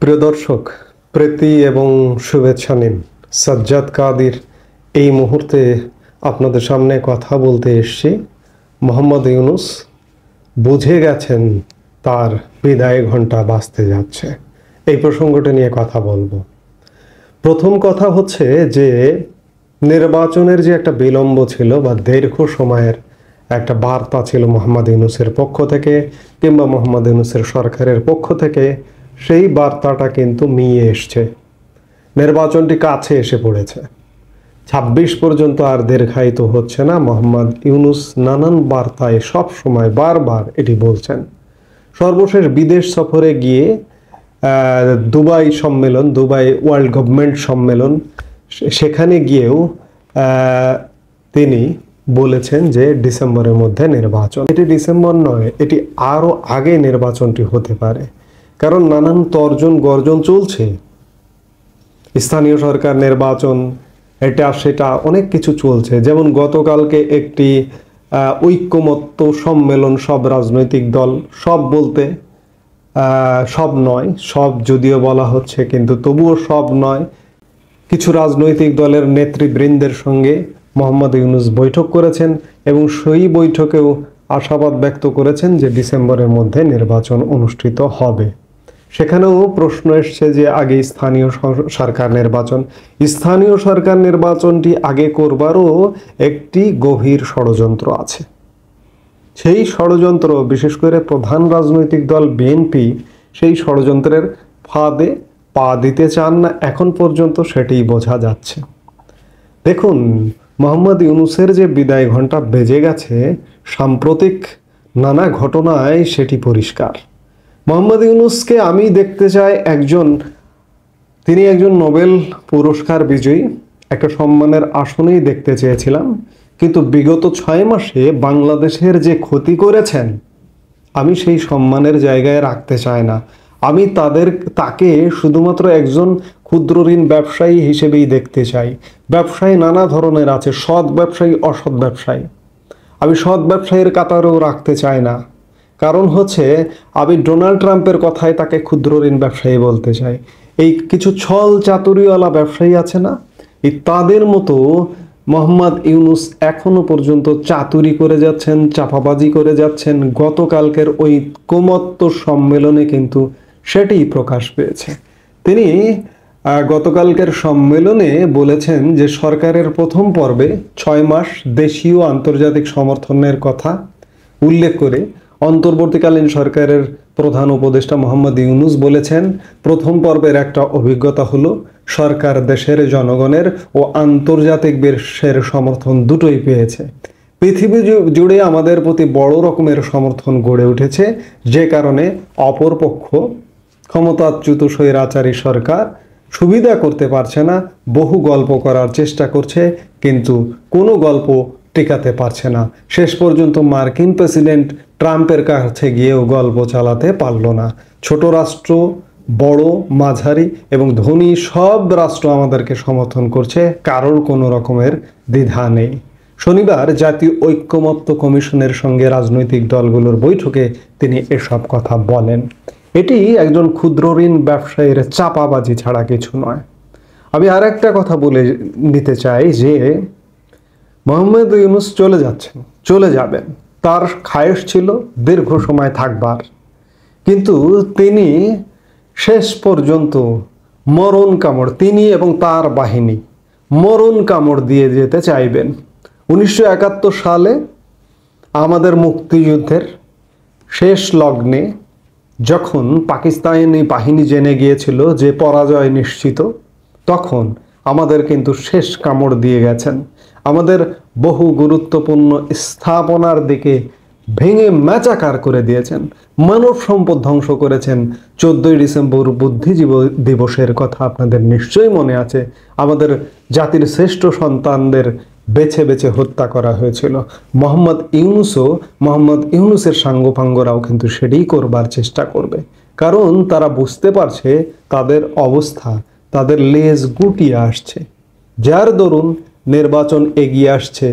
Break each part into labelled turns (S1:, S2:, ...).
S1: প্রিয় দর্শক, প্রীতি এবং শুভেচ্ছা নিন। সাজ্জাদ কাদির এই মুহূর্তে আপনাদের সামনে কথা বলতে এসেছি। মোহাম্মদ ইউনূস বুঝে গেছেন তার বিদায় ঘণ্টা বাজতে যাচ্ছে। এই প্রসঙ্গটা নিয়ে কথা বলবো। প্রথম কথা হচ্ছে যে নির্বাচনের যে একটা বিলম্ব ছিল বা দীর্ঘ সময়ের একটা বার্তা ছিল মোহাম্মদ ইউনূসের পক্ষ থেকে কিংবা মোহাম্মদ ইউনূসের সরকারের পক্ষ থেকে, সেই বার্তাটা কিন্তু মিয়ে এসছে। নির্বাচনটি কাছে এসে পড়েছে, ২৬ পর্যন্ত আর দীর্ঘায়িত হচ্ছে না। মোহাম্মদ ইউনূস নানান বার্তায় সব সময় বারবার এটি বলছেন। সর্বশেষ বিদেশ সফরে গিয়ে দুবাই সম্মেলন, দুবাই ওয়ার্ল্ড গভর্নমেন্ট সম্মেলন, সেখানে গিয়েও তিনি বলেছেন যে ডিসেম্বরের মধ্যে নির্বাচন। এটি ডিসেম্বর নয়, এটি আরও আগে নির্বাচনটি হতে পারে, কারণ নানান তর্জন গর্জন চলছে। স্থানীয় সরকার নির্বাচন, এটা সেটা অনেক কিছু চলছে। যেমন গতকালকে একটি ঐক্যমত্য সম্মেলন, সব রাজনৈতিক দল, সব বলতে সব নয়, সব যদিও বলা হচ্ছে কিন্তু তবুও সব নয়, কিছু রাজনৈতিক দলের নেতৃবৃন্দের সঙ্গে মোহাম্মদ ইউনূস বৈঠক করেছেন এবং সেই বৈঠকেও আশাবাদ ব্যক্ত করেছেন যে ডিসেম্বরের মধ্যে নির্বাচন অনুষ্ঠিত হবে। সেখানেও প্রশ্ন এসছে যে আগে স্থানীয় সরকার নির্বাচন। স্থানীয় সরকার নির্বাচনটি আগে করবারও একটি গভীর ষড়যন্ত্র আছে। সেই ষড়যন্ত্র, বিশেষ করে প্রধান রাজনৈতিক দল বিএনপি সেই ষড়যন্ত্রের ফাঁদে পা দিতে চান না, এখন পর্যন্ত সেটি বোঝা যাচ্ছে। দেখুন, মোহাম্মদ ইউনূসের যে বিদায় ঘণ্টা বেজে গেছে সাম্প্রতিক নানা ঘটনায়, সেটি পরিষ্কার। মোহাম্মদ ইউনূসকে আমি দেখতে চাই তিনি একজন নোবেল পুরস্কার বিজয়ী, একটা সম্মানের আসনেই দেখতে চেয়েছিলাম, কিন্তু বিগত ৬ মাসে বাংলাদেশের যে ক্ষতি করেছেন, আমি সেই সম্মানের জায়গায় রাখতে চাই না। আমি তাকে শুধুমাত্র একজন ক্ষুদ্র ঋণ ব্যবসায়ী হিসেবেই দেখতে চাই। ব্যবসায়ী নানা ধরনের আছে, সৎ ব্যবসায়ী, অসৎ ব্যবসায়ী। আমি সৎ ব্যবসায়ীর কাতারেও রাখতে চাই না, কারণ হচ্ছে আমি ডোনাল্ড ট্রাম্পের কথায় তাকে ক্ষুদ্র ঋণ ব্যবসায়ী বলতে চাই। এই কিছু ছল চাতুরিওয়ালা ব্যবসায়ী আছে না, এই তাদের মতো মোহাম্মদ ইউনূস এখনো পর্যন্ত চাতুরি করে যাচ্ছেন, চাপাবাজি করে যাচ্ছেন। গতকালকের ঐক্যমত্য সম্মেলনে কিন্তু সেটিই প্রকাশ পেয়েছে। তিনি গতকালকের সম্মেলনে বলেছেন যে সরকারের প্রথম পর্বে ৬ মাস দেশীয় আন্তর্জাতিক সমর্থনের কথা উল্লেখ করে অন্তর্বর্তীকালীন সরকারের প্রধান উপদেষ্টা মোহাম্মদ ইউনূস বলেছেন, প্রথম পর্বের একটা অভিজ্ঞতা হলো সরকার দেশের জনগণের ও আন্তর্জাতিক বিশ্বের সমর্থন দুটোই পেয়েছে। পৃথিবী জুড়ে আমাদের প্রতি বড় রকমের সমর্থন গড়ে উঠেছে, যে কারণে অপরপক্ষ ক্ষমতাচ্যুত স্বৈরাচারী সরকার সুবিধা করতে পারছে না, বহু গল্প করার চেষ্টা করছে, কিন্তু কোনো গল্প টিকাতে পারছে না। শেষ পর্যন্ত মার্কিন প্রেসিডেন্ট ট্রাম্পের কাছে গিয়েও গল্প চালাতে পারল না। ছোট রাষ্ট্র, বড়, মাঝারি এবং ধনী সব রাষ্ট্র আমাদেরকে সমর্থন করছে, কারোর কোনো রকমের দ্বিধা নেই। শনিবার জাতীয় ঐক্যমত্য কমিশনের সঙ্গে রাজনৈতিক দলগুলোর বৈঠকে তিনি এসব কথা বলেন। এটি একজন ক্ষুদ্র ঋণ ব্যবসায়ীর চাপাবাজি ছাড়া কিছু নয়। আমি আর একটা কথা বলে নিতে চাই যে মোহাম্মদ ইউনূস চলে যাবেন। তার খায়েশ ছিল দীর্ঘ সময় থাকবার, কিন্তু তিনি শেষ পর্যন্ত মরণ কামড়, তিনি এবং তার বাহিনী মরণ কামড় দিয়ে যেতে চাইবেন। ১৯৭১ সালে আমাদের মুক্তিযুদ্ধের শেষ লগ্নে যখন পাকিস্তানি বাহিনী জেনে গিয়েছিল যে পরাজয় নিশ্চিত, তখন আমাদের কিন্তু শেষ কামড় দিয়ে গেছেন। আমাদের বহু গুরুত্বপূর্ণ স্থাপনার দিকে ভেঙে ম্যাচাকার করে দিয়েছেন, মানব সম্পদ ধ্বংস করেছেন। 14ই ডিসেম্বর বুদ্ধিজীবী দিবসের কথা আপনাদের নিশ্চয়ই মনে আছে। আমাদের জাতির শ্রেষ্ঠ সন্তানদের বেছে বেছে হত্যা করা হয়েছিল। মোহাম্মদ ইউনূসের সাঙ্গপাঙ্গরাও কিন্তু সেটাই করবার চেষ্টা করবে, কারণ তারা বুঝতে পারছে তাদের অবস্থা, তাদের লেজ গুটিয়ে আসছে, যার দরুন নির্বাচন এগিয়ে আসছে।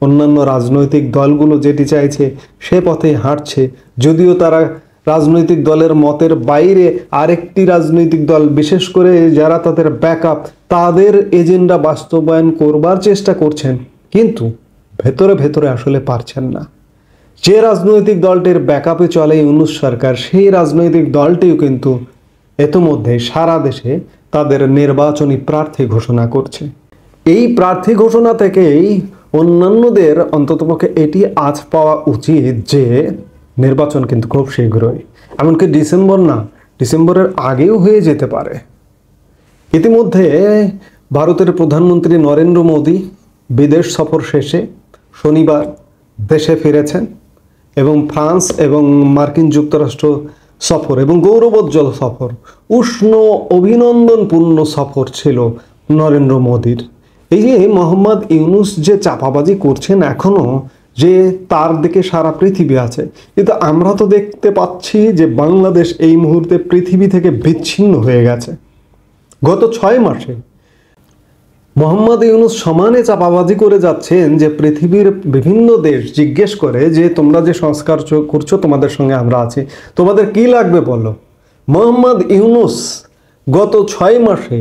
S1: অন্যান্য রাজনৈতিক দলগুলো যেটি চাইছে সে পথে হাঁটছে, যদিও তারা রাজনৈতিক দলের মতের বাইরে আরেকটি রাজনৈতিক দল, বিশেষ করে যারা তাদের ব্যাকআপ, তাদের এজেন্ডা বাস্তবায়ন করবার চেষ্টা করছেন, কিন্তু ভেতরে ভেতরে আসলে পারছেন না। যে রাজনৈতিক দলটির ব্যাকআপে চলে ইউনূস সরকার, সেই রাজনৈতিক দলটিও কিন্তু ইতোমধ্যে সারা দেশে তাদের নির্বাচনী প্রার্থী ঘোষণা করছে। এই প্রার্থী ঘোষণা থেকেই অন্যান্যদের অন্ততপক্ষে এটি আজ পাওয়া উচিত যে নির্বাচন কিন্তু খুব শীঘ্রই, এমনকি ডিসেম্বর না, ডিসেম্বরের আগেও হয়ে যেতে পারে। ইতিমধ্যে ভারতের প্রধানমন্ত্রী নরেন্দ্র মোদী বিদেশ সফর শেষে শনিবার দেশে ফিরেছেন এবং ফ্রান্স এবং মার্কিন যুক্তরাষ্ট্র সফর এবং গৌরবোজ্জ্বল সফর, উষ্ণ অভিনন্দনপূর্ণ সফর ছিল নরেন্দ্র মোদীর। এই যে মোহাম্মদ ইউনূস যে চাপাবাজি করছেন এখনো, যে তার দিকে সারা পৃথিবী আছে, কিন্তু আমরা তো দেখতে পাচ্ছি যে বাংলাদেশ এই মুহূর্তে পৃথিবী থেকে বিচ্ছিন্ন হয়ে গেছে। গত 6 মাসে মোহাম্মদ ইউনূস সমানে চাপাবাজি করে যাচ্ছেন যে পৃথিবীর বিভিন্ন দেশ জিজ্ঞেস করে যে তোমরা যে সংস্কার করছো, তোমাদের সঙ্গে আমরা আছি, তোমাদের কি লাগবে বলো। মোহাম্মদ ইউনূস গত 6 মাসে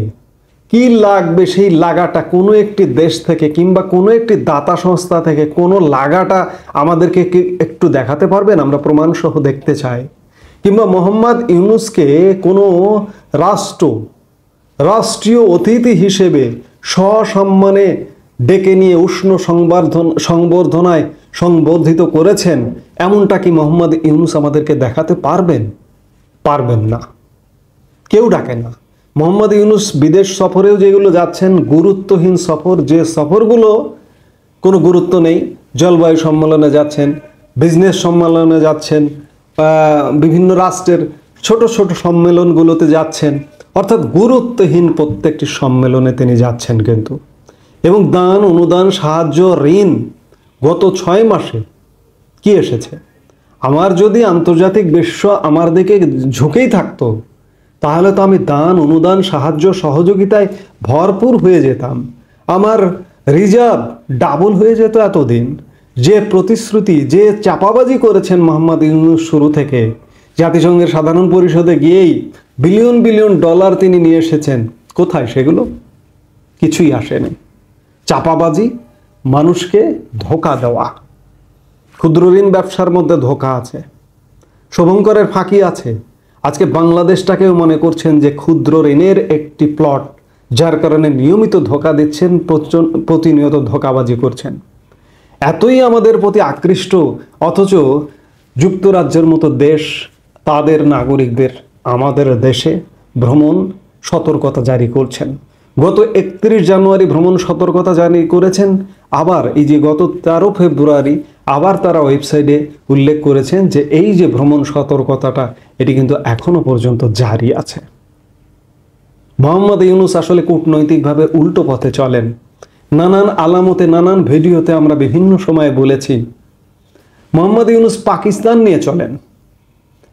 S1: কি লাগবে সেই লাগাটা কোনো একটি দেশ থেকে কিংবা কোনো একটি দাতা সংস্থা থেকে কোনো লাগাটা আমাদেরকে কি একটু দেখাতে পারবেন? আমরা প্রমাণসহ দেখতে চাই। কিংবা মোহাম্মদ ইউনূসকে কোনো রাষ্ট্রীয় অতিথি হিসেবে সসম্মানে ডেকে নিয়ে উষ্ণ সংবর্ধনায় সংবর্ধিত করেছেন, এমনটা কি মোহাম্মদ ইউনূস আমাদেরকে দেখাতে পারবেন? পারবেন না, কেউ ডাকে না। মোহাম্মদ ইউনূস বিদেশ সফরেও যেগুলো যাচ্ছেন, গুরুত্বহীন সফর, যে সফরগুলো কোনো গুরুত্ব নেই। জলবায়ু সম্মেলনে যাচ্ছেন, বিজনেস সম্মেলনে যাচ্ছেন, বিভিন্ন রাষ্ট্রের ছোট ছোট সম্মেলনগুলোতে যাচ্ছেন, অর্থাৎ গুরুত্বহীন প্রত্যেকটি সম্মেলনে তিনি যাচ্ছেন কিন্তু। এবং দান, অনুদান, সাহায্য, ঋণ গত 6 মাসে কি এসেছে? আমার যদি আন্তর্জাতিক বিশ্ব আমার দিকে ঝুঁকেই থাকতো, তাহলে তো আমি দান, অনুদান, সাহায্য, সহযোগিতায় ভরপুর হয়ে যেতাম। আমার রিজার্ভ ডাবল হয়ে যেত এতদিন। যে প্রতিশ্রুতি, যে চাপাবাজি করেছেন মোহাম্মদ ইউনূস শুরু থেকে, জাতিসংঘের সাধারণ পরিষদে গিয়েই বিলিয়ন বিলিয়ন ডলার তিনি নিয়ে এসেছেন, কোথায় সেগুলো? কিছুই আসেনি। চাপাবাজি, মানুষকে ধোঁকা দেওয়া। ক্ষুদ্র ঋণ ব্যবসার মধ্যে ধোঁকা আছে, শুভঙ্করের ফাঁকি আছে। আজকে বাংলাদেশটাকেও মনে করছেন যে ক্ষুদ্র ঋণের একটি প্লট, যার কারণে নিয়মিত ধোঁকা দিচ্ছেন, প্রতিনিয়ত ধোঁকাবাজি করছেন। এতই আমাদের প্রতি আকৃষ্ট, অথচ যুক্তরাজ্যের মতো দেশ তাদের নাগরিকদের আমাদের দেশে ভ্রমণ সতর্কতা জারি করছেন। গত 31 জানুয়ারি ভ্রমণ সতর্কতা জারি করেছেন। আবার এই যে গত 13 ফেব্রুয়ারি আবার তারা ওয়েবসাইটে উল্লেখ করেছেন যে এই যে ভ্রমণ সতর্কতাটা, এটি কিন্তু এখনো পর্যন্ত জারি আছে। মোহাম্মদ ইউনূস আসলে কূটনৈতিকভাবে উল্টো পথে চলেন। নানান আলামতে, নানান ভিডিওতে আমরা বিভিন্ন সময়ে বলেছি, মোহাম্মদ ইউনূস পাকিস্তান নিয়ে চলেন।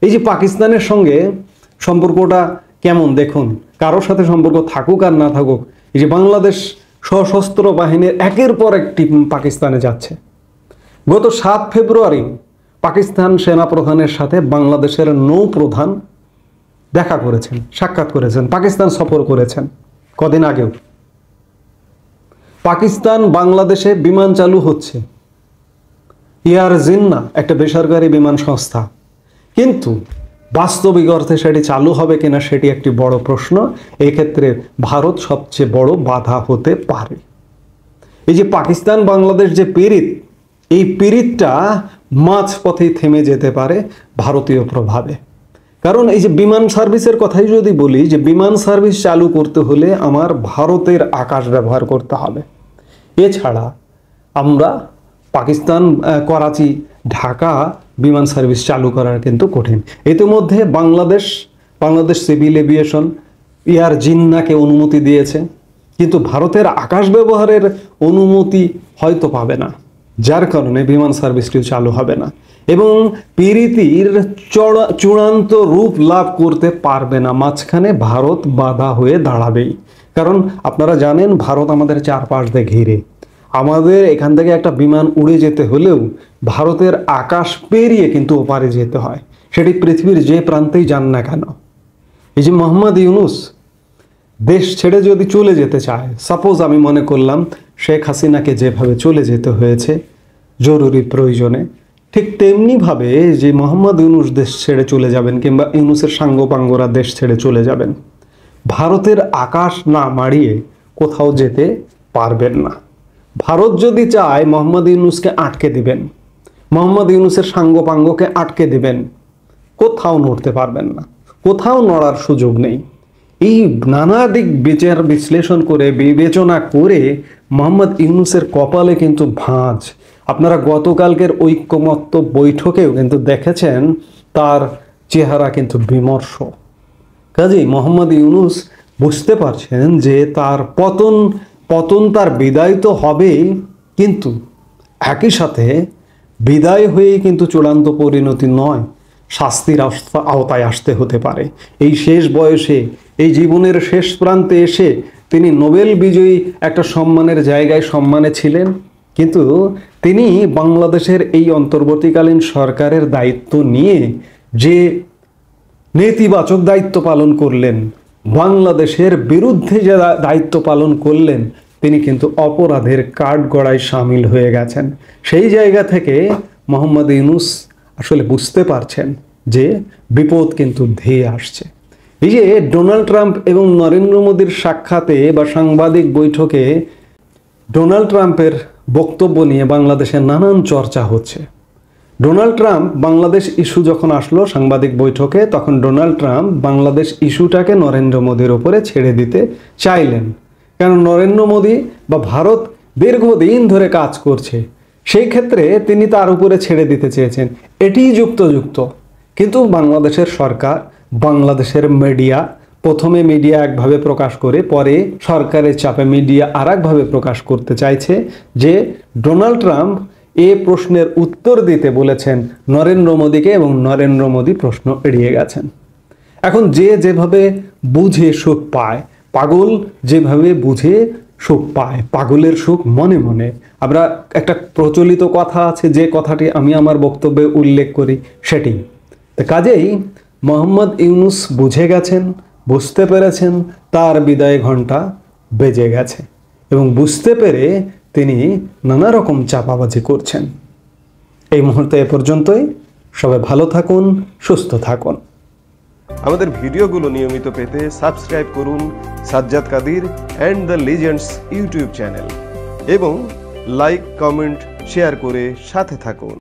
S1: এই যে পাকিস্তানের সঙ্গে সম্পর্কটা কেমন দেখুন, কারোর সাথে সম্পর্ক থাকুক আর না থাকুক, এই যে বাংলাদেশ সশস্ত্র বাহিনীর একের পর একটি পাকিস্তানে যাচ্ছে। গত 7 ফেব্রুয়ারি পাকিস্তান সেনাপ্রধানের সাথে বাংলাদেশের নৌপ্রধান দেখা করেছেন, সাক্ষাৎ করেছেন, পাকিস্তান সফর করেছেন। কদিন আগেও পাকিস্তান বাংলাদেশে বিমান চালু হচ্ছে, এয়ার জিন্না একটা বেসরকারি বিমান সংস্থা, কিন্তু বাস্তবিক অর্থে সেটি চালু হবে কিনা সেটি একটি বড় প্রশ্ন। এক্ষেত্রে ভারত সবচেয়ে বড় বাধা হতে পারে। এই যে পাকিস্তান বাংলাদেশ যে পীড়িত, এই পীড়িতটা মাঝপথেই থেমে যেতে পারে ভারতীয় প্রভাবে। কারণ এই যে বিমান সার্ভিসের কথাই যদি বলি, যে বিমান সার্ভিস চালু করতে হলে আমার ভারতের আকাশ ব্যবহার করতে হবে। এছাড়া আমরা পাকিস্তান, করাচি, ঢাকা বিমান সার্ভিস চালু করার কিন্তু কঠিন। ইতিমধ্যে বাংলাদেশ সিভিল এভিয়েশন এয়ার জিন্নাকে অনুমতি দিয়েছে, কিন্তু ভারতের আকাশ ব্যবহারের অনুমতি হয়তো পাবে না, যার কারণে বিমান সার্ভিসটিও চালু হবে না এবং পীড়িতির চূড়ান্ত রূপ লাভ করতে পারবে না। মাঝখানে ভারত বাধা হয়ে দাঁড়াবেই। কারণ আপনারা জানেন, ভারত আমাদের চারপাশ দিয়ে ঘিরে। আমাদের এখান থেকে একটা বিমান উড়ে যেতে হলেও ভারতের আকাশ পেরিয়ে কিন্তু ওপারে যেতে হয়। সেটি পৃথিবীর যে প্রান্তেই যান না কেন। এই যে মোহাম্মদ ইউনূস দেশ ছেড়ে যদি চলে যেতে চায়, সাপোজ আমি মনে করলাম শেখ হাসিনাকে যেভাবে চলে যেতে হয়েছে জরুরি প্রয়োজনে, ঠিক তেমনিভাবে যে মোহাম্মদ ইউনূস দেশ ছেড়ে চলে যাবেন কিংবা ইউনূসের সাঙ্গপাঙ্গরা দেশ ছেড়ে চলে যাবেন, ভারতের আকাশ না মাড়িয়ে কোথাও যেতে পারবেন না। ভারত যদি চায় মোহাম্মদ ইউনূসকে আটকে দিবেন, মোহাম্মদ ইউনূসের সাঙ্গপাঙ্গকে আটকে দিবেন, কোথাও নড়তে পারবেন না, কোথাও নড়ার সুযোগ নেই। এই নানা দিক বিচার বিশ্লেষণ করে বিবেচনা করে মোহাম্মদ ইউনূসের কপালে কিন্তু ভাঁজ। আপনারা গতকালকের ঐক্যমত্য বৈঠকেও কিন্তু দেখেছেন তার চেহারা কিন্তু বিমর্ষ। কাজেই মোহাম্মদ ইউনূস বুঝতে পারছেন যে তার পতন তার বিদায় তো হবেই, কিন্তু একই সাথে বিদায় হয়েই কিন্তু চূড়ান্ত পরিণতি নয়, শাস্তির আওতায় আসতে হতে পারে। এই শেষ বয়সে, এই জীবনের শেষ প্রান্তে এসে তিনি নোবেল বিজয়ী একটা সম্মানের জায়গায় সম্মানে ছিলেন, কিন্তু তিনি বাংলাদেশের এই অন্তর্বর্তীকালীন সরকারের দায়িত্ব নিয়ে যে নেতিবাচক দায়িত্ব পালন করলেন, বাংলাদেশের বিরুদ্ধে যে দায়িত্ব পালন করলেন, তিনি কিন্তু অপরাধের কাঠগড়ায় সামিল হয়ে গেছেন। সেই জায়গা থেকে মোহাম্মদ ইউনূস আসলে বুঝতে পারছেন যে বিপদ কিন্তু ধেয়ে আসছে। এই যে ডোনাল্ড ট্রাম্প এবং নরেন্দ্র মোদীর সাক্ষাতে বা সাংবাদিক বৈঠকে ডোনাল্ড ট্রাম্পের বক্তব্য নিয়ে বাংলাদেশে নানান চর্চা হচ্ছে। ডোনাল্ড ট্রাম্প বাংলাদেশ ইস্যু যখন আসলো সাংবাদিক বৈঠকে, তখন ডোনাল্ড ট্রাম্প বাংলাদেশ ইস্যুটাকে নরেন্দ্র মোদীর ওপরে ছেড়ে দিতে চাইলেন, কারণ নরেন্দ্র মোদী বা ভারত দীর্ঘদিন ধরে কাজ করছে, সেই ক্ষেত্রে তিনি তার উপরে ছেড়ে দিতে চেয়েছেন। এটিই যুক্ত। কিন্তু বাংলাদেশের সরকার, বাংলাদেশের মিডিয়া, প্রথমে মিডিয়া একভাবে প্রকাশ করে পরে সরকারের চাপে মিডিয়া আর একভাবে প্রকাশ করতে চাইছে যে ডোনাল্ড ট্রাম্প এ প্রশ্নের উত্তর দিতে বলেছেন নরেন্দ্র মোদীকে এবং নরেন্দ্র মোদী প্রশ্ন এড়িয়ে গেছেন। এখন যে যেভাবে বুঝে সুখ পায়, পাগল যেভাবে বুঝে সুখ পায়, পাগলের সুখ মনে মনে। আমরা একটা প্রচলিত কথা আছে, যে কথাটি আমি আমার বক্তব্যে উল্লেখ করি সেটি। তো কাজেই মোহাম্মদ ইউনূস বুঝে গেছেন, বুঝতে পেরেছেন তার বিদায় ঘণ্টা বেজে গেছে, এবং বুঝতে পেরে তিনি নানা রকম চাপাবাজি করছেন। এই মুহূর্তে এ পর্যন্তই। সবাই ভালো থাকুন, সুস্থ থাকুন।
S2: আমাদের ভিডিওগুলো নিয়মিত পেতে সাবস্ক্রাইব করুন Sajjad Kadir and the legends YouTube channel এবং লাইক, কমেন্ট, শেয়ার করে সাথে থাকুন।